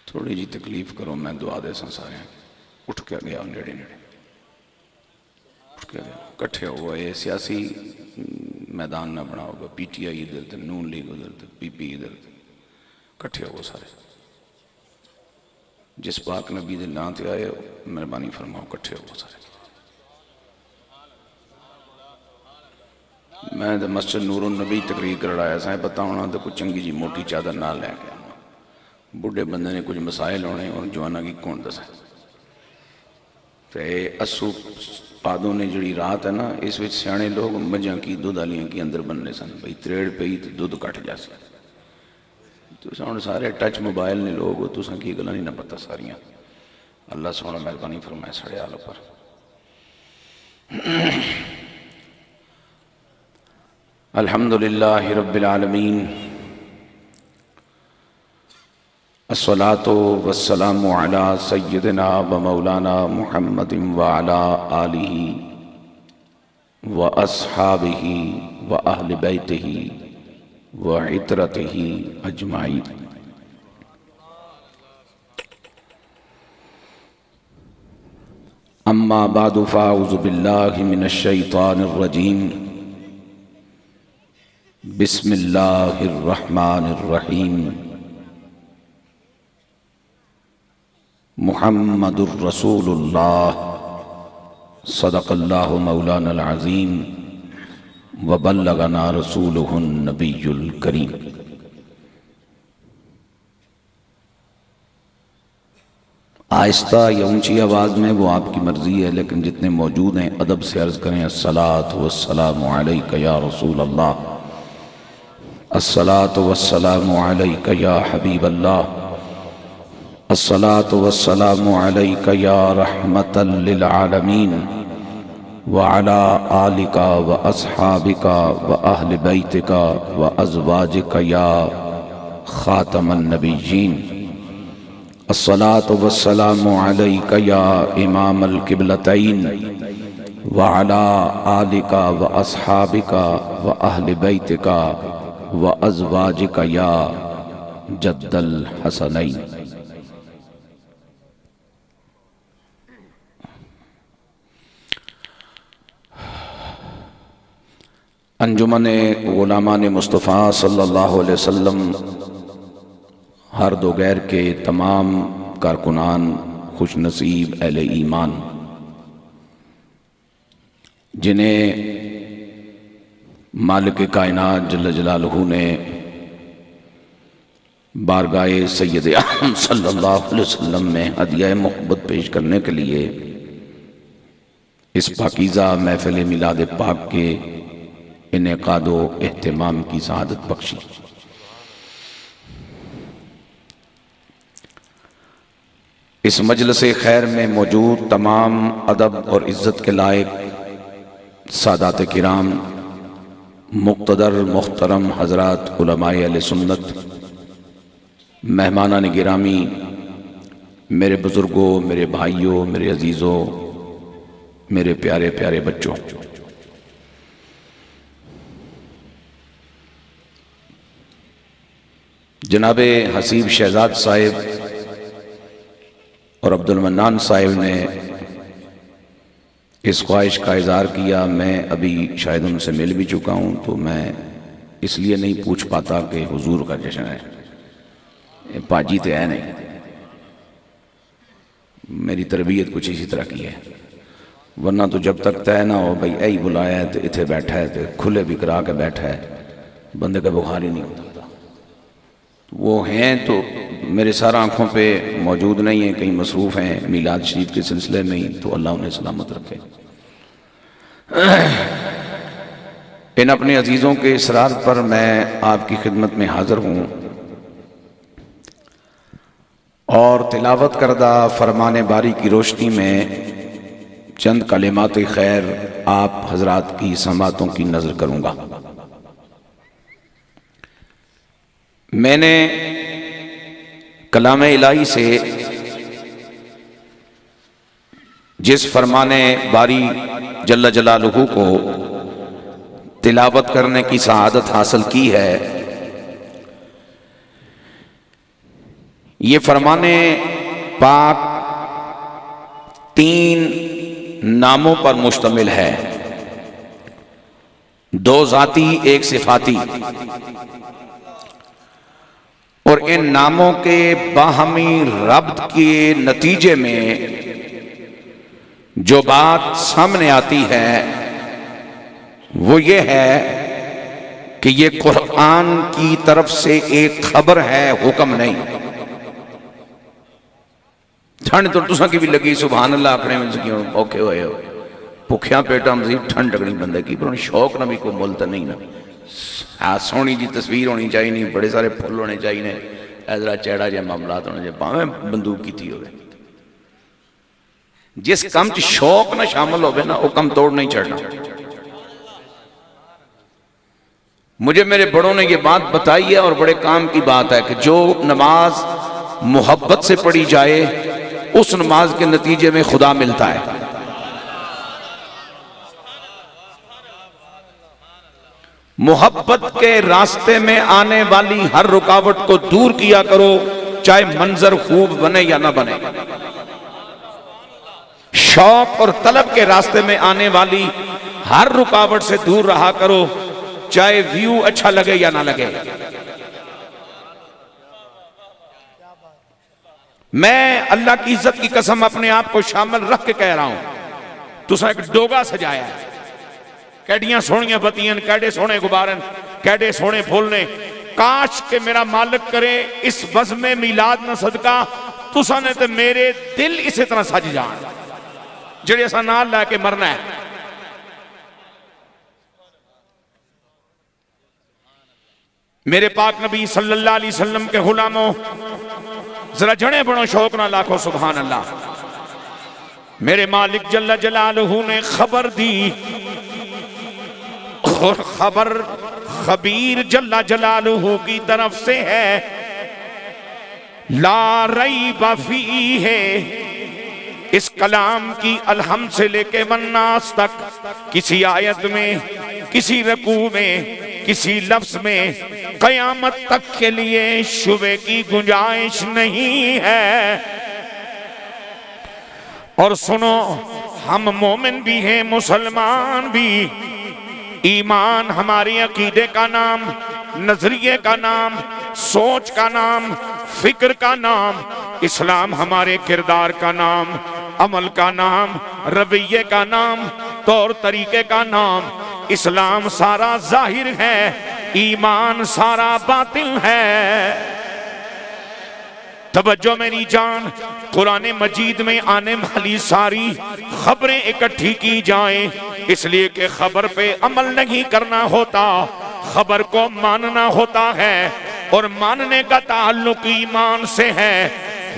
थोड़ी जी तकलीफ करो, मैं दुआ दे सारे। उठ के गया नेड़े नेड़े, उठ के गया, कट्ठे हो। ये सियासी मैदान ना बनाओगे, PTI इधर थे, नून लीग उधर थे, PP इधर थे, कट्ठे हो सारे। जिस पाक नबी के नाम से आए मेहरबानी फरमाओ, कट्ठे हो सारे। मैं तो मस्जिद नूरुन नबी तकरीर कराया सा, पता होना तो कोई चंगी जी मोटी चादर ना लैके आना। बुढ़े बंदे ने कुछ मसाइल होने और जवाना की कौन दसा। तो असू पादों ने जी रात है ना, इस विच सियाने लोग मझां की दुध आलियां की अंदर बनने सन, बई त्रेड़ पई तो दुध कट जासे। तुस हुण सारे टच मोबाइल ने लोग, तुसा की गल्लां नहीं ना पता सारियां। अल्लाह सोहना मेहरबानी फरमाए साढ़े हाल पर। अल्हम्दुलिल्लाहि रब्बिल आलमीन, अस्सलातु वस्सलामु अला सय्यिदिना व मौलाना मुहम्मदिन व अला आलिहि व अस्हाबिहि व अहलि बैतिहि व इतरतिहि अजमाइन। अम्मा बादु फ़ाऊज़ु बिल्लाहि मिनश शैतानिर रजीम। बिस्मिल्लाहिर रहमानिर रहीम। मुहम्मदुर रसूलुल्लाह सदक़ल्लाहु मौलानल अज़ीम व बल्लगना रसूलुहुन नबियुल करीम। आहिस्ता या ऊंची आवाज़ में वो आपकी मर्ज़ी है, लेकिन जितने मौजूद हैं अदब से अर्ज़ करें, अस्सलातु वस्सलामु अलैका या रसूल अल्लाह, अस्सलातु वस्सलामु अलैका या हबीब अल्लाह, अस्सलातु वस्सलामु अलैका या रहमतल लिल आलमीन व अला आलिका व अस्हाबिका व अहलि बैतिका व अज़वाजिका या खातमन नबिय्यीन। अस्सलातु वस्सलामु अलैका या इमामल किबलतैन व अला आलिका व अस्हाबिका व अहलि बैतिका व अज़वाजिका या जद्दल हसनैन। अंजुमन गुलामान मुस्तफ़ा सल्लल्लाहु अलैहि वसल्लम हर दो गैर के तमाम कारकुनान, खुश नसीब अहले ईमान, जिन्हें मालिक कायनात जल्ल जलालहू ने बारगाहे सैयद आज़म सल्लल्लाहु अलैहि वसल्लम में हदिया मोहब्बत पेश करने के लिए इस पाकीज़ा महफ़िल मिलाद पाक के इनेकादो एहतिमाम की सआदत बख्शी। इस मजलिस खैर में मौजूद तमाम अदब और इज़्ज़त के लायक सादात किराम, मुक़्तदर मुहतरम हज़रात उलमाए अहले सुन्नत, मेहमानान गिरामी, मेरे बुज़ुर्गों, मेरे भाइयों, मेरे अजीज़ों, मेरे प्यारे प्यारे बच्चों, जनाब हसीब शहजाद साहिब और अब्दुल मन्नान साहिब ने इस ख्वाहिश का इज़हार किया। मैं अभी शायद उनसे मिल भी चुका हूँ, तो मैं इसलिए नहीं पूछ पाता कि हुजूर का जश्न है। पाजी तो है नहीं, मेरी तरबियत कुछ इसी तरह की है, वरना तो जब तक तय ना हो भाई यही बुलाया है तो इतने बैठा है तो खुले भी करा के बैठा है, बंदे का बुखार ही नहीं होता। वो हैं तो मेरे सारा आँखों पे मौजूद नहीं है, कहीं मसरूफ़ हैं मीलाद शरीफ के सिलसिले में ही, तो अल्लाह उन्हें सलामत रखे। इन अपने अजीज़ों के इसरार पर मैं आपकी खिदमत में हाज़िर हूँ और तिलावत करदा फरमाने बारी की रोशनी में चंद कलिमात खैर आप हजरात की समातों की नज़र करूँगा। मैंने कलाम इलाही से जिस फरमाने बारी जल्ल जलालहू को तिलावत करने की सआदत हासिल की है, ये फरमाने पाक 3 नामों पर मुश्तमिल है, 2 जाती 1 सिफाती। और इन नामों के बाहमी रब्त के नतीजे में जो बात सामने आती है वो ये है कि ये कुरान की तरफ से एक खबर है, हुक्म नहीं। ठंड तो तुसा की भी लगी, सुभान अल्लाह आखने में क्यों औखे हुए हो, भुखिया पेटा मजीद ठंड लगनी बंदे की, पर शौक ना भी कोई मुल तो नहीं ना। हाँ, सोहनी जी तस्वीर होनी चाहिए, नहीं बड़े सारे फुल होने चाहिए, ऐसा चैड़ा जहा मामलात होने चाहिए, भावें बंदूक की हो। जिस काम च शौक ना शामिल हो ना, वो कम तोड़ नहीं चढ़ना। मुझे मेरे बड़ों ने ये बात बताई है और बड़े काम की बात है कि जो नमाज मोहब्बत से पढ़ी जाए उस नमाज के नतीजे में खुदा मिलता है। मोहब्बत के रास्ते में आने वाली हर रुकावट को दूर किया करो, चाहे मंजर खूब बने या ना बने। शौक और तलब के रास्ते में आने वाली हर रुकावट से दूर रहा करो, चाहे व्यू अच्छा लगे या ना लगे। मैं अल्लाह की इज्जत की कसम अपने आप को शामिल रख के कह रहा हूं, तुसा एक डोगा सजाया है, कैडियां सोहनियां बत्तियां, कैडे सोहने गुब्बारन, कैडे सोहने फुल ने। काश के मेरा मालिक करे इस बज़्म मिलाद न सदका तुसा ने ते मेरे दिल इसी तरह सज जान जेड़े असा नाल लैके मरना है। मेरे पाक नबी सल्लल्लाहु अलैहि वसल्लम के गुलामों, जरा जड़े बड़ो शौक ना लाखो सुभान अल्लाह। मेरे मालिक जल्ला जलालहू ने खबर दी और खबर खबीर जल्ला जलालहू की तरफ से है, ला रैब फीह है। इस कलाम की अलहम्द से लेके वन्नास तक किसी आयत में, किसी रकू में, किसी लफ्ज में कयामत तक के लिए शुबे की गुंजाइश नहीं है। और सुनो, हम मोमिन भी हैं, मुसलमान भी। ईमान हमारे अकीदे का नाम, नजरिए का नाम, सोच का नाम, फिक्र का नाम। इस्लाम हमारे किरदार का नाम, अमल का नाम, रवैये का नाम, तौर तरीके का नाम। इस्लाम सारा जाहिर है, ईमान सारा बातिल है। तवज्जो मेरी जान, कुरान मजीद में आने वाली सारी खबरें इकट्ठी की जाएं, इसलिए कि खबर पे अमल नहीं करना होता, खबर को मानना होता है। और मानने का ताल्लुक ईमान से है।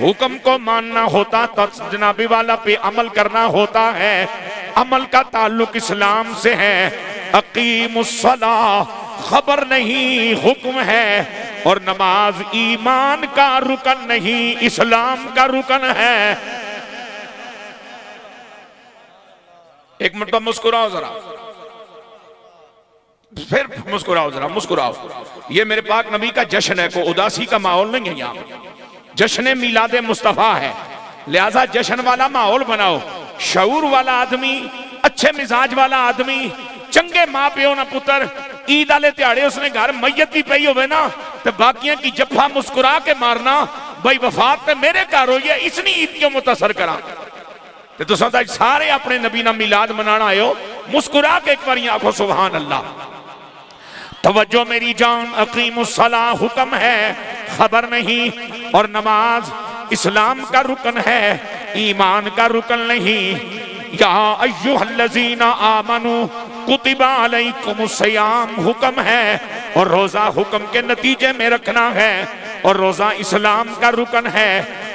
हुक्म को मानना होता तो जनाबी वाला पे अमल करना होता है। अमल का ताल्लुक इस्लाम से है। अकीमुस्सलाह खबर नहीं, हुक्म है। और नमाज ईमान का रुकन नहीं, इस्लाम का रुकन है। एक मिनट पर मुस्कुराओ जरा, फिर मुस्कुराओ जरा, मुस्कुराओ। ये मेरे पाक नबी का जश्न है, को उदासी का माहौल नहीं है यहाँ पे। जश्न मिलाद मुस्तफा है, लिहाजा जश्न वाला माहौल बनाओ। शऊर वाला आदमी, अच्छे मिजाज वाला आदमी, चंगे मां प्यो ना पुत्र, ईद वाले त्याड़े उसने घर मैयत भी पई होवे ना, तो बाकियां की जफ्फा मुस्कुरा के मारना, भाई वफात ते मेरे घर होई है, इसनी ईद क्यों मुतासर करा। ते तुसां तां सारे अपने नबी ना मिलाद मनाना आयो, मुस्कुरा के एक बार आखो सुभान अल्लाह। तवज्जो मेरी जान, अकीमुस्सलाह हुक्म है, खबर नहीं। और नमाज इस्लाम का रुकन है, ईमान का रुकन नहीं। या अय्युहल्लज़ीना आमनू कुतिबा अलैकुमुस्सियाम हुक्म है, और रोजा हुक्म के नतीजे में रखना है। और रोजा इस्लाम का रुकन है,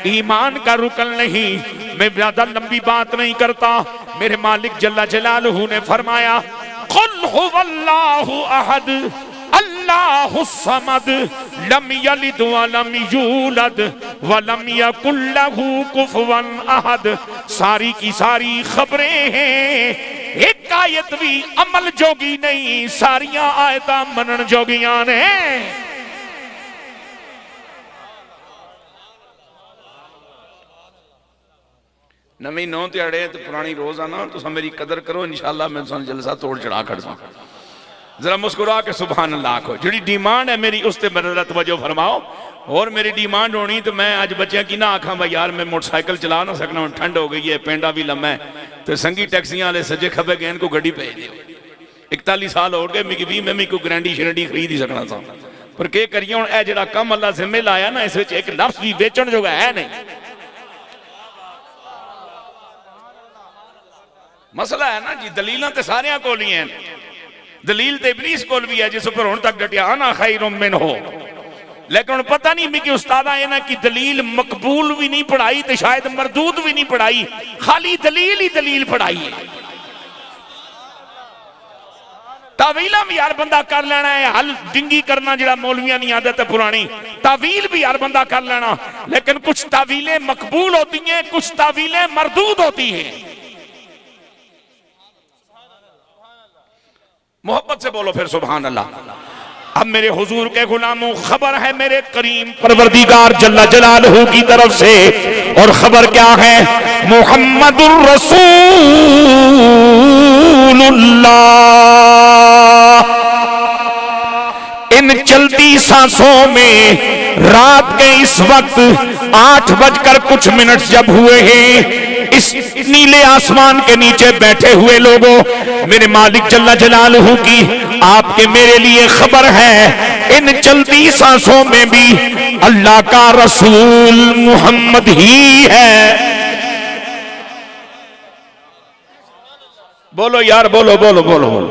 ईमान का रुकन नहीं। मैं ज्यादा लंबी बात नहीं करता। मेरे मालिक जल्ला जलालहू ने फरमाया, कुल हुवल्लाहु अहद अल्लाहुस समद लम यलिद वलम यूलद वलम यकुल लहू कुफुवन अहद। सारी की सारी खबरें हैं, एक आयत भी अमल जोगी नहीं, सारियां आयत मनन जोगियां ने। नवी नौ त्याड़े तो पुरानी रोज आना, तुम मेरी कदर करो, इंशाअल्लाह मैं तुम जलसा तोड़ चढ़ा कर सा। जरा मुस्कुरा के सुभान अल्लाह को। जी डिमांड है मेरी उस पर मेरा तवज्जो फरमाओ। और मेरी डिमांड होनी तो मैं अज बच्चों की ना आखा भाई यार मैं मोटरसाइकिल चला ना सकना, हूँ ठंड हो गई है, पेंडा भी लम्मा है, तो संगी टैक्सियां वाले सज्जे खब्बे गए को गड्डी भेज दियो। 41 साल हो गए मिगी भी, मैं कोई ग्रैंडी शरंडी खरीद ही सकना था, पर के करिए हूँ यह जो कम अल्लाह जिम्मे लाया ना, इस एक लफ्ज भी बेचण जोगा है नहीं। मसला है ना जी, दलील तो सारिया कोल ही हैं, दलील तो इबलीस कोल भी है जिस पर हुण तक डटिया अना खैरुम मिन्हु, लेकिन पता नहीं मिगी उस्तादा इन्हां की दलील मकबूल भी नहीं पढ़ाई तो शायद मरदूद भी नहीं पढ़ाई, खाली दलील ही दलील पढ़ाई है। तावीला भी यार बंदा कर लेना है, हल डिंगी करना जरा मौलवियां नहीं आदत है पुरानी, तावील भी यार बंदा कर लेना, लेकिन कुछ तावीलें मकबूल होती हैं, कुछ तावीलें मरदूद होती हैं। मोहब्बत से बोलो फिर सुभान अल्लाह। अब मेरे हुजूर के गुलामों, खबर है मेरे करीम परवरदिगार जल्ला जलालहू की तरफ से, और खबर क्या है? मुहम्मदुर रसूलुल्लाह। इन चलती सांसों में रात के इस वक्त 8:00 जब हुए हैं, इस नीले आसमान के नीचे बैठे हुए लोगों, मेरे मालिक जल्ला जलालहू की आपके मेरे लिए खबर है, इन चलती सांसों में भी अल्लाह का रसूल मुहम्मद ही है। बोलो यार, बोलो बोलो बोलो बोलो।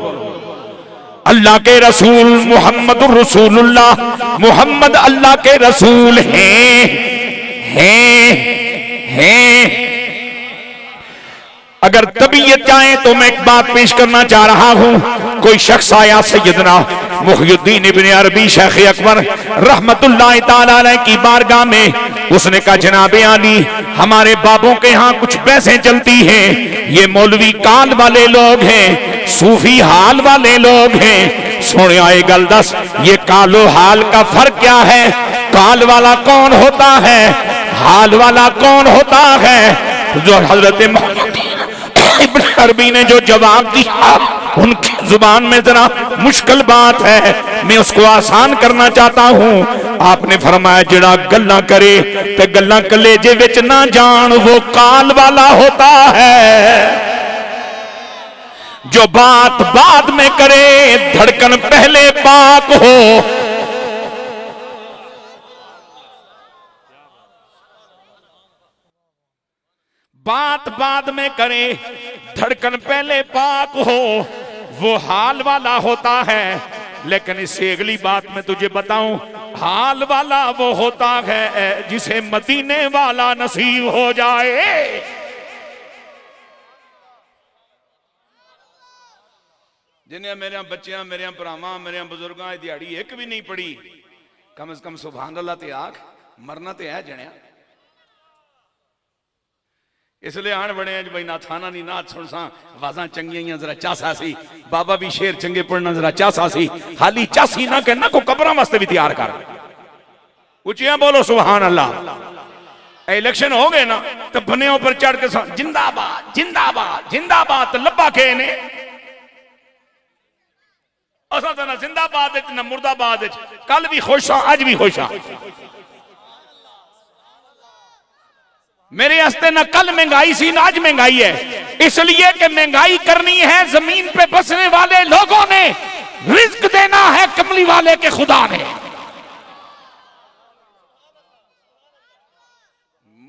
अल्लाह के रसूल मुहम्मद रसूलुल्लाह, मुहम्मद अल्लाह के रसूल हैं। अगर तबीयत चाहे तो मैं एक बात पेश करना चाह रहा हूं। कोई शख्स आया सैयदना मुहियुद्दीन इब्न अरबी शेख अकबर रहमतुल्लाह ताला अलैह की बारगाह में, उसने कहा जनाबे आली हमारे बाबों के यहाँ कुछ पैसे चलती हैं, ये मौलवी काल वाले लोग हैं, सूफी हाल वाले लोग हैं। सोने आए गल दस, ये कालो हाल का फर्क क्या है? काल वाला कौन होता है, हाल वाला कौन होता है? जो हजरत इब्न अरबी ने जो जवाब दिया उनकी जुबान में जरा मुश्किल बात है, मैं उसको आसान करना चाहता हूं। आपने फरमाया जड़ा गल्ला करे ते गल्ला कलेजे विच ना जान, वो काल वाला होता है। जो बात बाद में करे धड़कन पहले पाक हो। बात बाद में करे धड़कन पहले पाक हो, वो हाल वाला होता है। लेकिन इससे अगली बात मैं तुझे बताऊं, हाल वाला वो होता है जिसे मदीने वाला नसीब हो जाए। जिन्हें मेरे बच्चियां, मेरे भरावां, मेरे बुजुर्गां दिहाड़ी एक भी नहीं पड़ी, कम से कम सुभान अल्लाह ते आख, मरना ते है जणिया। इसलिए आन बने भाई ना थाना नहीं नाथ सुन सा, आवाजा चंगिया जरा चासा सी, बाबा भी शेर चंगे पढ़ना जरा चासा सी, हाली चासी ना कहना को कब्र वास्ते भी तैयार कर। उचिया बोलो सुभान अल्लाह। इलेक्शन हो गए ना तो बने ऊपर चढ़ के जिंदाबाद जिंदाबाद जिंदाबाद, तो लब्बा के ने असा तो ना जिंदाबाद ना मुर्दाबाद, कल भी खुश हाँ अज भी खुश हाँ। मेरे हस्ते ना कल महंगाई सी ना आज महंगाई है, इसलिए कि महंगाई करनी है जमीन पे बसने वाले लोगों ने, रिज्क देना है कमली वाले के खुदा ने।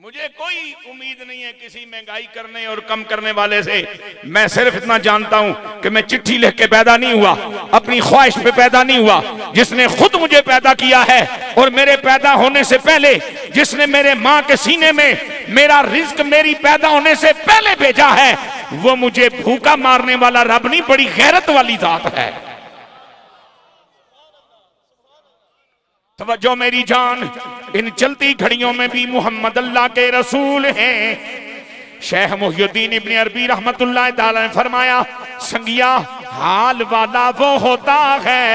मुझे कोई उम्मीद नहीं है किसी महंगाई करने और कम करने वाले से। मैं सिर्फ इतना जानता हूं कि मैं चिट्ठी लिख के पैदा नहीं हुआ, अपनी ख्वाहिश पे पैदा नहीं हुआ। जिसने खुद मुझे पैदा किया है और मेरे पैदा होने से पहले जिसने मेरे माँ के सीने में मेरा रिज्क मेरी पैदा होने से पहले भेजा है, वो मुझे भूखा मारने वाला रब नहीं, बड़ी गैरत वाली जात है। तवज्जो मेरी जान, इन चलती घड़ियों में भी मोहम्मद अल्लाह के रसूल हैं। शेख मुहियुद्दीन इब्न अरबी रहमतुल्लाह ताला ने फरमाया, संगिया हाल वाला वो होता है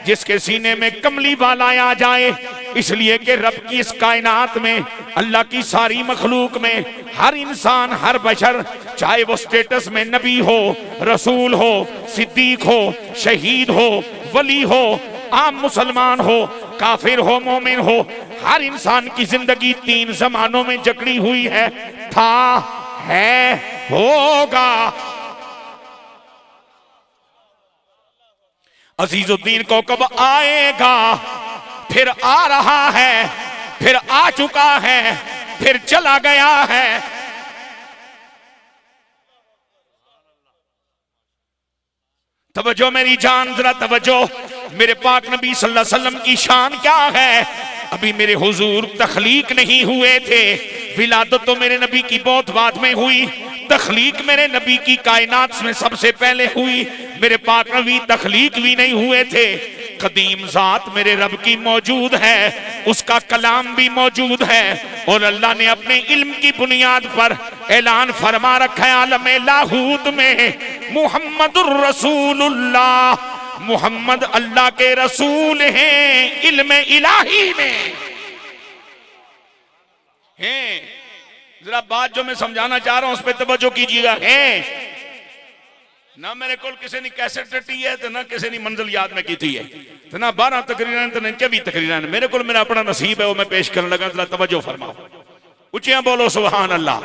जिसके सीने में कमली वाला आ जाए, इसलिए कि रब की इस कायनात में, अल्लाह की सारी मखलूक में हर इंसान, हर बशर, चाहे वो स्टेटस में नबी हो, रसूल हो, सिद्दीक हो, शहीद हो, वली हो, आम मुसलमान हो, काफिर हो, मोमिन हो, हर इंसान की जिंदगी तीन जमानों में जकड़ी हुई है। था, है, होगा। अजीजुद्दीन को कब आएगा, फिर आ रहा है, फिर आ चुका है, फिर चला गया है। तवज्जो मेरी जान, जरा तवज्जो। मेरे पाक नबी सल्लल्लाहु अलैहि वसल्लम की शान क्या है। अभी मेरे हुजूर तखलीक नहीं हुए थे, विलादत तो मेरे नबी की बहुत बाद में हुई, तखलीक मेरे नबी की कायनात में सबसे पहले हुई। मेरे पाक नबी तखलीक भी नहीं हुए थे। कदीम जात मेरे रब की मौजूद है, उसका कलाम भी मौजूद है, और अल्लाह ने अपने इल्म की बुनियाद पर ऐलान फरमा रखा है आलम लाहूत में, मुहम्मदुर रसूलुल्लाह, मुहम्मद अल्लाह के रसूल हैं इल्म इलाही में हैं। जरा बात जो मैं समझाना चाह रहा हूं उस पर तवज्जो कीजिएगा। हैं ना मेरे को किसी ने कैसेट टटी है, तो ना किसी ने मंजिल याद में की थी है, तो ना 12 तकरीरें, तो ना 24 तकरीरें। मेरे को मेरा अपना नसीब है, वो मैं पेश करने लगा। जरा तवज्जो फरमाओ, ऊंचियां बोलो सुभान अल्लाह।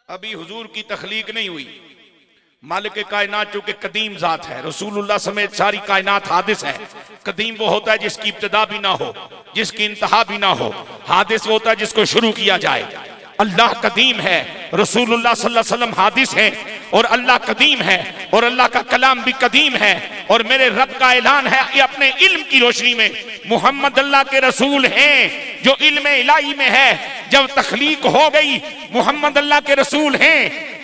अभी हुजूर की तखलीक नहीं हुई। मालिक कायनात चूंकि कदीम जात है, रसूलुल्लाह समेत सारी कायनात हादिस है। कदीम वो होता है जिसकी इब्तिदा भी ना हो, जिसकी इंतहा भी ना हो। हादिस वो होता है जिसको शुरू किया जाए। अल्लाह कदीम है, रसूलुल्लाह सल्लल्लाहु अलैहि वसल्लम हादिस है, और अल्लाह कदीम है, और अल्लाह का कलाम भी कदीम है। और मेरे रब का ऐलान है ये अपने इल्म की रोशनी में, मुहम्मद अल्लाह के रसूल हैं जो इल्म इलाही में है। जब तखलीक हो गई, मुहम्मद अल्लाह के रसूल हैं।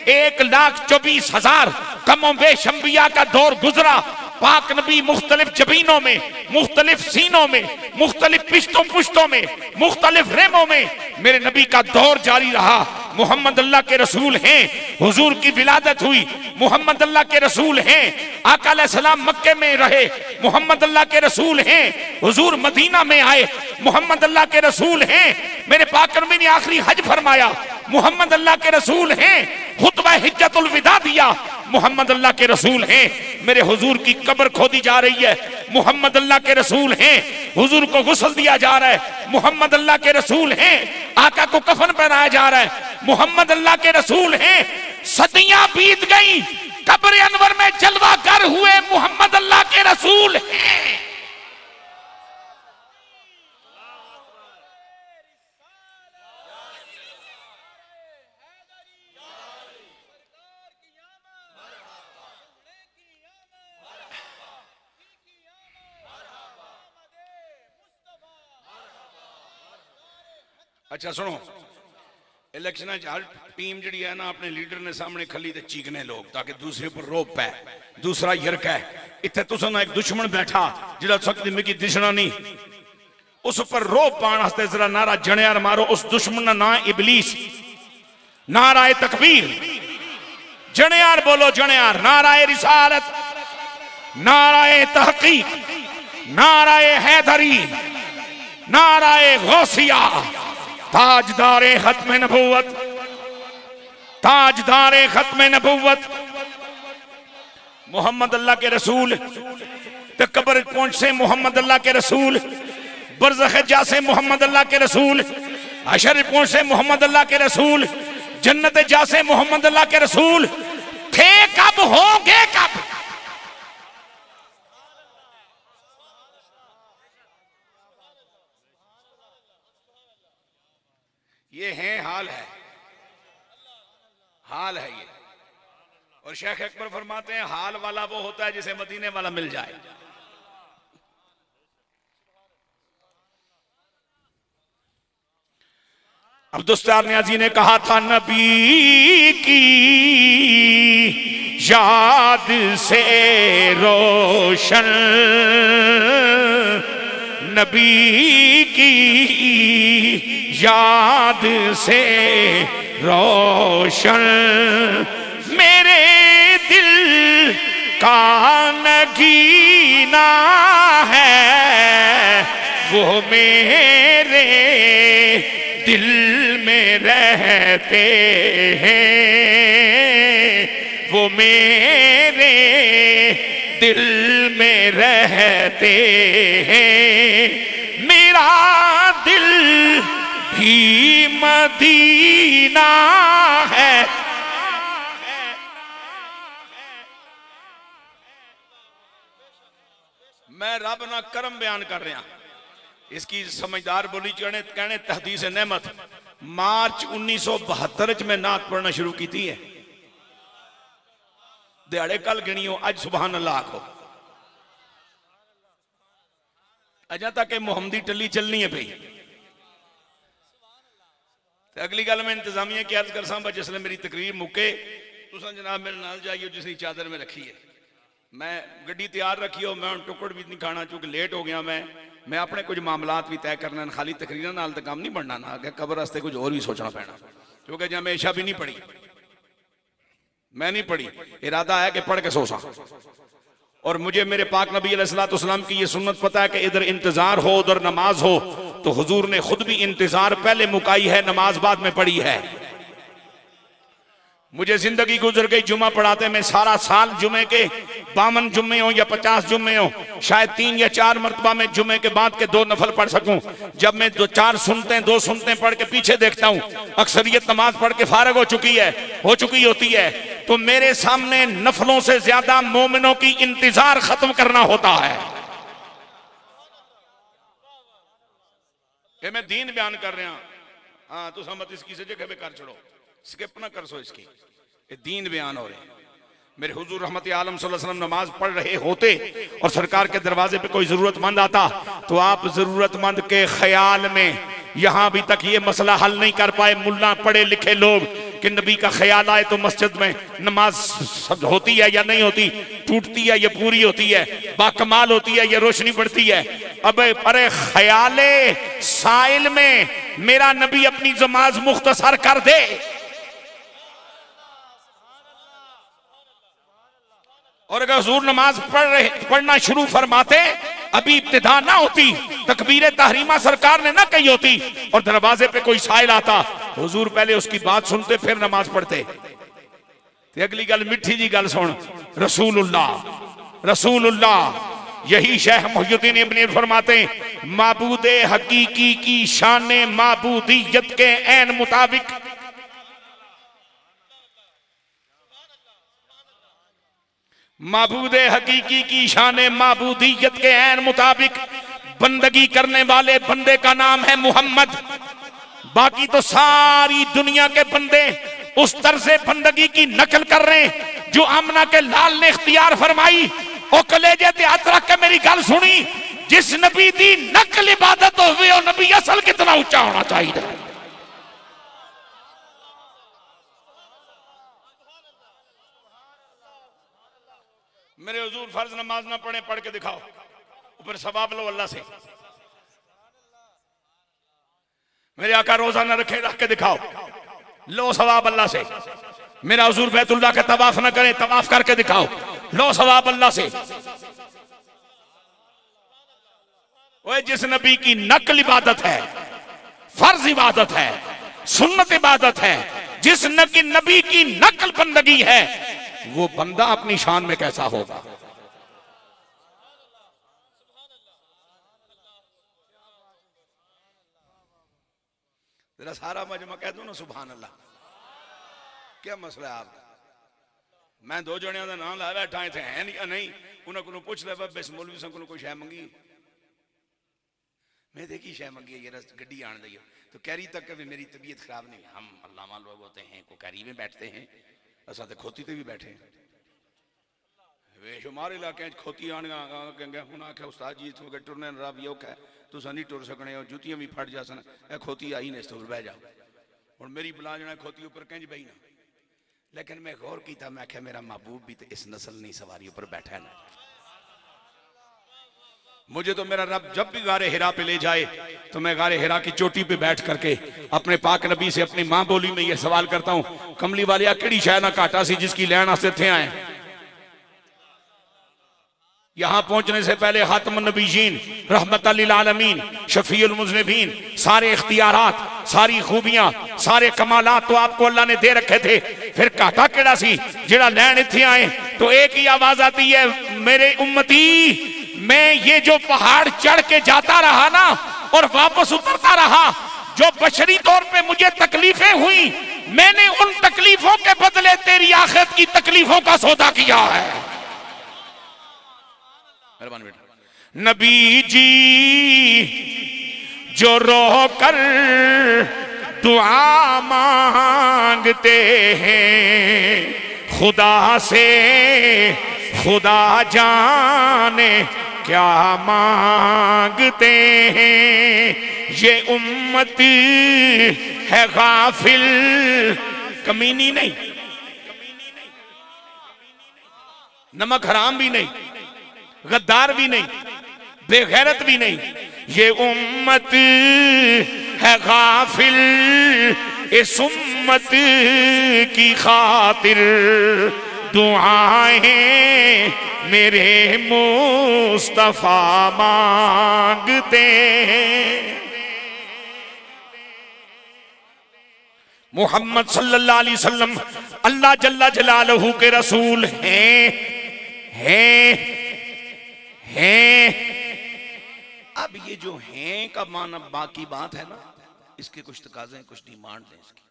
1,24,000 कमो बेश अंबिया का दौर गुजरा। पाक नबी मुख्तलिफ जबीनों में, मुख्तलिफ सीनों में, मुख्तलिफ पिश्तों पुश्तों में, मुख्तलिफ रेमों में मेरे नबी का दौर जारी रहा। मुहम्मद अल्लाह के रसूल हैं, हुजूर की विलादत हुई, मुहम्मद अल्लाह के रसूल हैं। आका अलैहिस्सलाम मक्के में रहे, मुहम्मद अल्लाह के रसूल हैं। हुजूर मदीना में आए, मुहम्मद अल्लाह के रसूल हैं। मेरे पाक नबी ने आखिरी हज फरमाया, मुहम्मद अल्लाह के रसूल हैं। खुतबा हिज्जतुल विदा दिया, मुहम्मद अल्लाह के रसूल हैं। मेरे हुजूर की कब्र खोदी जा रही है, मुहम्मद अल्लाह के रसूल हैं। हुजूर को गुस्ल दिया जा रहा है, मुहम्मद अल्लाह के रसूल हैं। आका को कफन पहनाया जा रहा है, मुहम्मद अल्लाह के रसूल हैं। सदियां बीत गई, कब्र अनवर में जलवागर हुए, मुहम्मद अल्लाह के रसूल हैं। अच्छा सुनो, इलेक्शन हर टीम जी है ना अपने लीडर ने सामने खली ते चीकने लोग ताकि दूसरे पर रोब पै, दूसरा यरक है। इतने तुसा ना एक दुश्मन बैठा जिला सकती मिगी दिसना नहीं, उस पर रोब पाने वास्ते जरा नारा जनेयार मारो। उस दुश्मन का नाम इबलीस। नाराए तकबीर, जनेयार बोलो जनेयार। नाराए रिसालत, नाराए तहकीक, नाराए हैदरी, नाराए गौसिया। ताजदारे खत्म नबूवत, ताजदारे खत्म नबूवत, मोहम्मद अल्लाह के रसूल। तो कब्र पहुंच से मोहम्मद अल्लाह के रसूल, बरज़ख जा से मोहम्मद अल्लाह के रसूल, हशर पहुंच से मोहम्मद अल्लाह के रसूल, जन्नत जा से मोहम्मद अल्लाह के रसूल। थे कब, होंगे कब? ये है, हाल है, हाल है ये। और शेख अकबर फरमाते हैं हाल वाला वो होता है जिसे मदीने वाला मिल जाए। अब्दुस्तार नियाज़ी ने कहा था, नबी की याद से रोशन, नबी की याद से रोशन, मेरे दिल का नगीना है वो मेरे दिल में रहते हैं, वो मेरे दिल में रहते हैं। मेरा दिल भी मदीना है। मैं रब ना करम बयान कर रहा, इसकी समझदार बोली कहने तहदीस नेमत। मार्च 1972 मैं नात पढ़ना शुरू की थी है। दिहाड़े कल गिनियो, अज सुबहान अल्लाह आखो। अजा तक मुहम्मदी टली चलनी है पई। अगली गल मैं इंतजामिया की अर्ज कर सा, जिसने मेरी तकरीर मुके तुसा जनाब मेरे नाल जाइयो जिसने चादर में रखी है। मैं गड्डी तैयार रखी हो, मैं टुकड़ भी नहीं खाना चूंकि लेट हो गया। मैं अपने कुछ मामलात भी तय करना, खाली तकरीर नाल तो काम नहीं बनना ना, अगर कबर वास्ते कुछ और भी सोचना पैना। क्योंकि जब मैं ईशा भी नहीं पढ़ी, मैं नहीं पढ़ी, इरादा है कि पढ़ के सोचा। और मुझे मेरे पाक नबी अलैहिस्सलाम की ये सुन्नत पता है कि इधर इंतजार हो उधर नमाज हो। तो हुजूर ने खुद भी इंतजार पहले मुकाई है, नमाज बाद में पढ़ी है। मुझे जिंदगी गुजर गई जुमा पढ़ाते में, सारा साल जुमे के 52 जुम्मे हो या 50 जुम्मे हो, शायद 3 या 4 मरतबा में जुमे के बाद के 2 नफल पढ़ सकूं। जब मैं 2-4 सुनते 2 सुनते पढ़ के पीछे देखता हूं, अक्सरियत नमाज पढ़ के फारग हो चुकी होती है। तो मेरे सामने नफलों से ज्यादा मोमिनों की इंतजार खत्म करना होता है। कि मैं दीन बयान कर रहा, हाँ तो समझ इसकी से जगह पे कर छोड़ो, स्किप ना कर सो इसकी, ये दीन बयान हो रहे। मेरे हुजूर रहमत आलम सल्लल्लाहु अलैहि वसल्लम नमाज पढ़ रहे होते और सरकार के दरवाजे पे कोई जरूरतमंद आता तो आप जरूरतमंद के ख्याल में, यहां भी तक ये मसला हल नहीं कर पाए मुल्ला पढ़े लिखे लोग कि नबी का ख्याल आए तो मस्जिद में नमाज होती है या नहीं होती, टूटती है या पूरी होती है, बाकमाल होती है या रोशनी बढ़ती है। अब अरे ख्याले साइल में मेरा नबी अपनी नमाज मुख्तसर कर दे। और अगर हुजूर नमाज पढ़ना शुरू फरमाते, अभी इब्तिदा ना होती, तकबीर तहरीमा सरकार ने ना कही होती और दरवाजे पे कोई साइल आता, हुजूर पहले उसकी बात सुनते फिर नमाज पढ़ते। तो अगली गल मिठी जी गल सुन, रसूलुल्लाह यही शेख मुहियुद्दीन इब्न फरमाते, माबूदे हकीकी की शान माबूदियत के ऐन मुताबिक माबूदे हकीकी की शान माबूदियत के ऐन मुताबिक बंदगी करने वाले बंदे का नाम है मुहम्मद। बाकी तो सारी दुनिया के बंदे उस तरह से बंदगी की नकल कर रहे हैं जो आमना के लाल ने इख्तियार फरमाई। और कलेजे ते हाथ रख के मेरी गल सुनी, जिस नबी दी नकल इबादत होवे ओ नबी असल कितना ऊंचा होना चाहिए। मेरे हुजूर फर्ज नमाज ना पढ़े, पढ़ के दिखाओ, ऊपर सवाब लो अल्लाह से। मेरे आका रोजा ना रखे, रख के दिखाओ, लो सवाब अल्लाह से। मेरा हुजूर बैतुल्लाह का तवाफ ना करे, तवाफ करके दिखाओ, लो सवाब अल्लाह से। ओए जिस नबी की नकल इबादत है, फर्ज इबादत है, सुन्नत इबादत है, जिस नबी की नकल बंदगी है, वो बंदा अपनी शान में कैसा होगा। जरा सारा मजमा कह दो ना सुभान अल्लाह। क्या मसला है आपका? मैं 2 जणियां का नाम ला बैठा इतने है नहीं, उन्होंने को पूछ लिया बस मौलवी साहब को कोई शह मंगी, मैं देखी शह मंगी है, ये गड्डी आन दी तो कैरी तक भी मेरी तबीयत खराब नहीं। हम अल्लामा लोग होते हैं, को कैरी में बैठते हैं, असा तो खोती ते भी बैठे बेशुमार इलाके खोती आने हूँ आख्या उस्ताद जी इतों टुरने रब योग है तुसा नहीं टुर सकने हो, जुतियां भी फट जासन, ए खोती आई ने इस बह जाओ। और मेरी बुला जाना खोती ऊपर कंज बही ना, लेकिन मैं गौर किया, मैं आख्या मेरा महबूब भी तो इस नस्ल नहीं सवारी ऊपर बैठा है ना। मुझे तो मेरा रब जब भी गारे हिरा पे ले जाए तो मैं गारे हिरा की चोटी पे बैठ करके अपने पाक नबी से अपनी मां बोली में ये सवाल करता हूं, कमली वालिया केड़ी शय ना घाटा सी जिसकी लैन वास्ते इत्थे आए। यहां पहुंचने से पहले खातमुन नबीयीन, रहमतल लिल आलमीन, शफीउल मुज़निबीन, सारे इख्तियारात, सारी खूबियां, सारे कमालात तो आपको अल्लाह ने दे रखे थे। फिर घाटा केड़ा सी जेड़ा लैन इत्थे आए तो एक ही आवाज आती है, मेरे उम्मती, मैं ये जो पहाड़ चढ़ के जाता रहा ना और वापस उतरता रहा, जो बशरी तौर पे मुझे तकलीफें हुई, मैंने उन तकलीफों के बदले तेरी आखिरत की तकलीफों का सौदा किया है। नबी जी जो रो कर दुआ मांगते हैं खुदा से, खुदा जाने क्या मांगते हैं। ये उम्मत है गाफिल, कमीनी नहीं, नमक हराम भी नहीं, गद्दार भी नहीं, बेगैरत भी नहीं। ये उम्मत है गाफिल, इस उम्मत की खातिर दुआएं मेरे मुस्तफा मांगते हैं। मोहम्मद सल्लल्लाहु अलैहि वसल्लम अल्लाह जल्ला जलालहू के रसूल हैं। अब ये जो हैं का माना बाकी बात है ना, इसके कुछ तकाज़े, कुछ डिमांड है इसकी।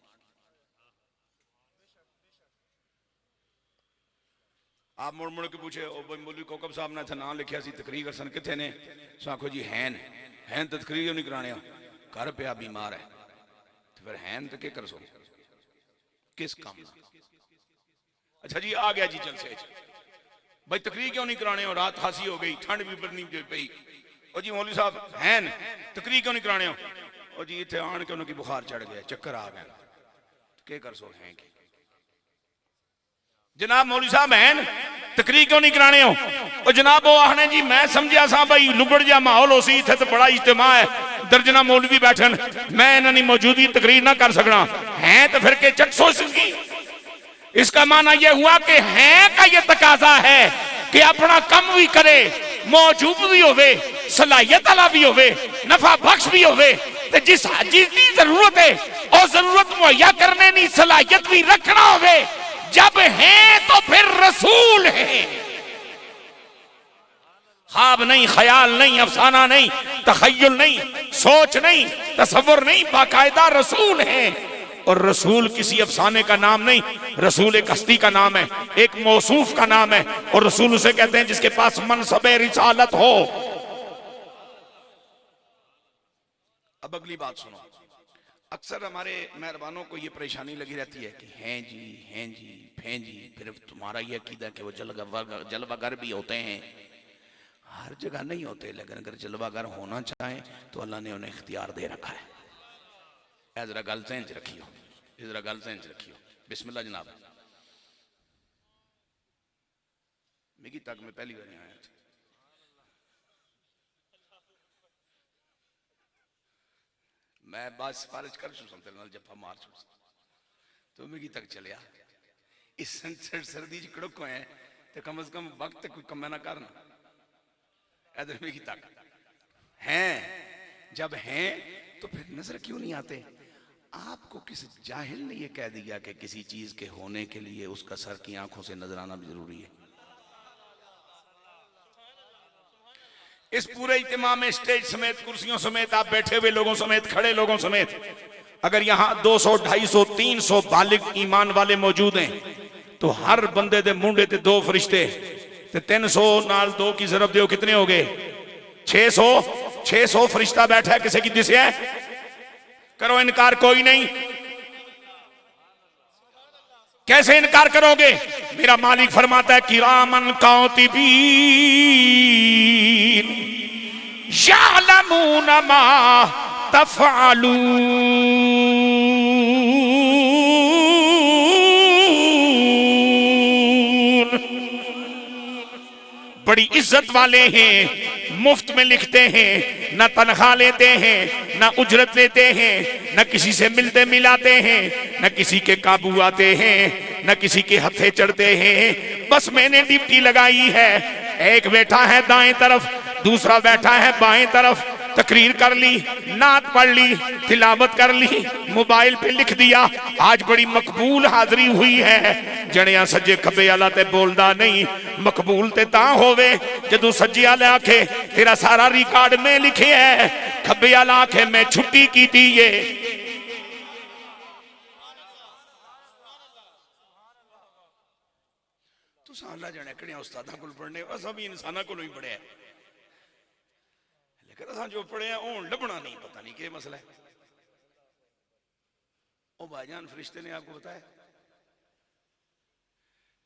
आप मुड़ मुड़ के पूछे, ओ भाई मौलवी कोकब साहब ने इत्थे नाम लिखा सी, तकरीर करसन किथे ने? आखो जी हैन तो तकरीर नहीं कराने, घर पिया बीमार है, तो फिर हैन तो क्या कर सो, किस काम? अच्छा जी आ गया जी जलसे, भाई तकरीर क्यों नहीं कराने हो? रात खांसी हो गई, ठंड भी बरनी पई, ओ जी मौलवी साहब हैन तकरीर क्यों नहीं कराने हो? ओ जी इत्थे आन के उन्होंने बुखार चढ़ गया, चक्कर आ गया, क्या कर सो हैं कि जनाब मौलवी साहब हैं तकरीर क्यों नहीं कराने हो? और जनाब वो आखने जी मैं समझा सा भाई लुगड़ जा माहौल हो सी, इत्थे तो बड़ा इज्तिमा है, दर्जना मौलवी बैठन, मैं इन्होंने मौजूदगी तकरीर ना कर सकना। हैं तो फिर के चट सोच सकी। इसका माना यह हुआ कि हैं का यह तकाजा है कि अपना कम भी करे, मौजूद भी होवे, सलाहियत वाला भी होवे, नफा बख्श भी होवे, तो जिसकी जरूरत है और जरूरत मुहैया करने की सलाहियत भी रखना होवे। जब है तो फिर रसूल है, ख्वाब नहीं, ख्याल नहीं, अफसाना नहीं, तखय्युल नहीं, सोच नहीं, तसव्वुर नहीं, बाकायदा रसूल है। और रसूल किसी अफसाने का नाम नहीं, रसूल एक हस्ती का नाम है, एक मौसूफ का नाम है। और रसूल उसे कहते हैं जिसके पास मनसबे रिसालत हो। अब अगली बात सुनो, अक्सर हमारे मेहरबानों को ये परेशानी लगी रहती है कि हैं जी फें जी, फिर तुम्हारा ये अकीदा कि वो जलवागर भी होते हैं। हर जगह नहीं होते, लेकिन अगर जलवागर होना चाहे तो अल्लाह ने उन्हें इख्तियार दे रखा है। जरा गल सेंच रखियो, जरा गल सेंच रखियो। बिस्मिल्लाह जनाब। मिगी तक में पहली बार आया, मैं बस सिफारिश कर चुका तेरे जफा मार चुका, तो मिगी तक चलिया इस सर्दी च कड़क है तो कम से कम वक्त कोई कम ना करना। इधर मिगी तक हैं, जब हैं तो फिर नजर क्यों नहीं आते? आपको किसी जाहिल ने यह कह दिया कि किसी चीज के होने के लिए उसका सर की आंखों से नजर आना भी जरूरी है? इस पूरे इज्तिमा में स्टेज समेत, कुर्सियों समेत, आप बैठे हुए लोगों समेत, खड़े लोगों समेत, अगर यहां 200, 250, 300 बालिग ईमान वाले मौजूद हैं तो हर बंदे दे मुंडे ते 2 फरिश्ते, ते 300 नाल 2 की ज़रब दो, कितने हो गए? 600 फरिश्ता बैठा है। किसी की दिसे है? करो इनकार, कोई नहीं। कैसे इनकार करोगे? मेरा मालिक फरमाता है किरामन कातिबीन यअलमून मा तफअलून। बड़ी इज्जत वाले हैं, मुफ्त में लिखते हैं, ना तनख्वाह लेते हैं, ना उजरत लेते हैं, ना किसी से मिलते मिलाते हैं, ना किसी के काबू आते हैं, ना किसी के हथे चढ़ते हैं। बस मैंने ड्यूटी लगाई है, एक बैठा है दाएं तरफ, दूसरा बैठा है बाएं तरफ। तकरीर कर ली, नात पढ़ ली, तिलावत कर ली, मोबाइल पे लिख दिया। आज बड़ी मकबूल हाजरी हुई है। जनिया सज्जे खब्बे वाला ते बोलदा नहीं। मकबूल ते ता होवे जदों सज्जे वाला आखे तेरा सारा रिकॉर्ड में लिखे है, खब्बे वाला आखे मैं छुट्टी की थी। ये अल्लाह जाने कि उस्तादा को पढ़ने, असा भी इंसाना को ही पढ़े, लेकिन असा जो पढ़े हूं लभना नहीं, पता नहीं क्या मसला है। ओ भाईजान फरिश्ते ने आपको बताया